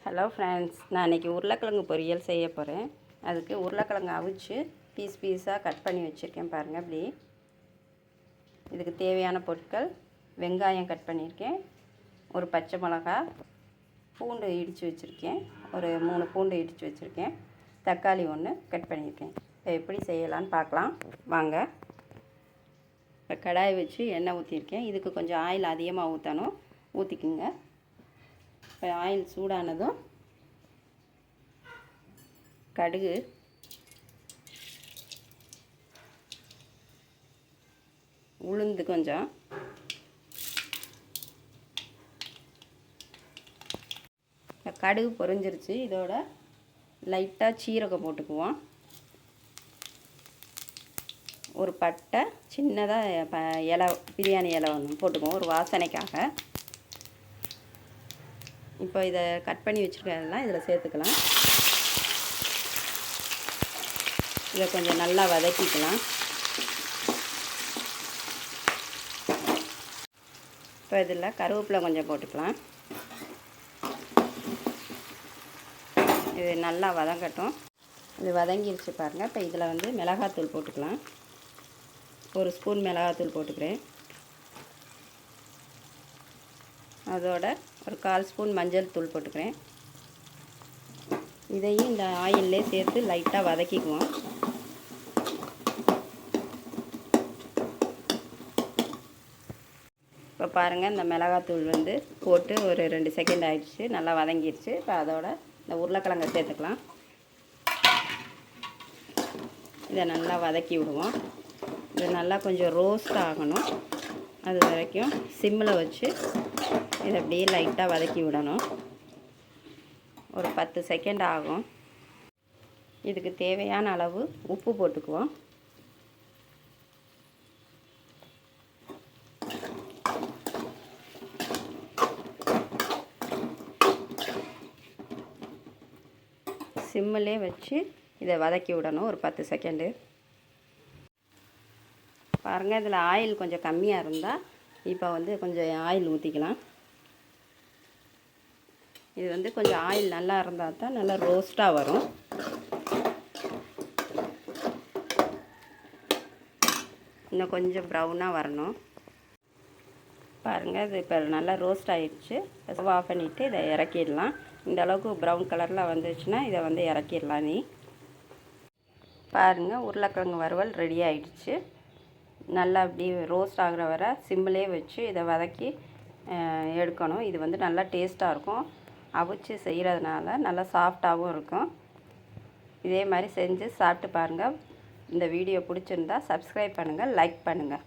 Hello friends, நான் இன்றைக்கி உருளைக்கிழங்கு பொரியல் செய்ய போகிறேன். அதுக்கு உருளைக்கிழங்கு அவிச்சு பீஸாக கட் பண்ணி வச்சுருக்கேன் பாருங்கள். அப்படி இதுக்கு தேவையான பொருட்கள்: வெங்காயம் கட் பண்ணியிருக்கேன், ஒரு பச்சை மிளகா, பூண்டு இடித்து வச்சுருக்கேன், ஒரு 3 பூண்டு இடித்து வச்சுருக்கேன், தக்காளி 1 கட் பண்ணியிருக்கேன். இப்போ எப்படி செய்யலான்னு பார்க்கலாம் வாங்க. இப்போ கடாய் வச்சு எண்ணெய் ஊற்றிருக்கேன். இதுக்கு கொஞ்சம் ஆயில் அதிகமாக ஊற்றணும், ஊற்றிக்குங்க. இப்போ ஆயில் சூடானதும் கடுகு, உளுந்து கொஞ்சம், கடுகு பொரிஞ்சிருச்சு. இதோட லைட்டாக சீரகம் போட்டுக்குவோம். ஒரு பட்டை சின்னதாக இலை, பிரியாணி இலை ஒன்று போட்டுக்குவோம் ஒரு வாசனைக்காக. இப்போ இதை கட் பண்ணி வச்சுருக்கிறதெல்லாம் இதில் சேர்த்துக்கலாம். இதை கொஞ்சம் நல்லா வதக்கிக்கலாம். இப்போ இதில் கருவேப்பிலை கொஞ்சம் போட்டுக்கலாம். இது நல்லா வதங்கட்டும். இது வதங்கிருச்சு பாருங்கள். இப்போ இதில் வந்து மிளகாத்தூள் போட்டுக்கலாம். ஒரு ஸ்பூன் மிளகாத்தூள் போட்டுக்கிறேன். அதோட ஒரு 1/4 ஸ்பூன் மஞ்சள் தூள் போட்டுக்கிறேன். இதையும் இந்த ஆயிலே சேர்த்து லைட்டாக வதக்கிக்குவோம். இப்போ பாருங்கள், இந்த மிளகாத்தூள் வந்து போட்டு ஒரு 2 செகண்ட் ஆகிடுச்சு, நல்லா வதங்கிடுச்சு. இப்போ அதோட இந்த உருளைக்கிழங்கை சேர்த்துக்கலாம். இதை நல்லா வதக்கி விடுவோம். இது நல்லா கொஞ்சம் ரோஸ்ட் ஆகணும். அது வரைக்கும் சிம்மில் வச்சு இதை அப்படியே லைட்டாக வதக்கி விடணும். ஒரு 10 செகண்ட் ஆகும். இதுக்கு தேவையான அளவு உப்பு போட்டுக்குவோம். சிம்மிலே வச்சு இதை வதக்கி விடணும் ஒரு 10 செகண்டு. பாருங்கள், இதில் ஆயில் கொஞ்சம் கம்மியாக இருந்தால் இப்போ வந்து கொஞ்சம் ஆயில் ஊற்றிக்கலாம். இது வந்து கொஞ்சம் ஆயில் நல்லா இருந்தால் தான் நல்லா ரோஸ்ட்டாக வரும். இன்னும் கொஞ்சம் ப்ரௌனாக வரணும். பாருங்கள், இது இப்போ நல்லா ரோஸ்ட் ஆகிடுச்சு. ஸ்டவ் ஆஃப் பண்ணிவிட்டு இதை இறக்கிடலாம். இந்த அளவுக்கு ப்ரௌன் கலரில் வந்துச்சுன்னா இதை வந்து இறக்கிடலாம். பாருங்கள், உருளைக்கிழங்கு வறுவல் ரெடி ஆகிடுச்சு. நல்லா அப்படி ரோஸ்ட் ஆகிற வரை சிம்மிலே வச்சு இதை வதக்கி எடுக்கணும். இது வந்து நல்லா டேஸ்ட்டாக இருக்கும். அவிச்சு செய்கிறதுனால நல்லா சாஃப்டாகவும் இருக்கும். இதே மாதிரி செஞ்சு சாப்பிட்டு பாருங்கள். இந்த வீடியோ பிடிச்சிருந்தா சப்ஸ்கிரைப் பண்ணுங்கள், லைக் பண்ணுங்கள்.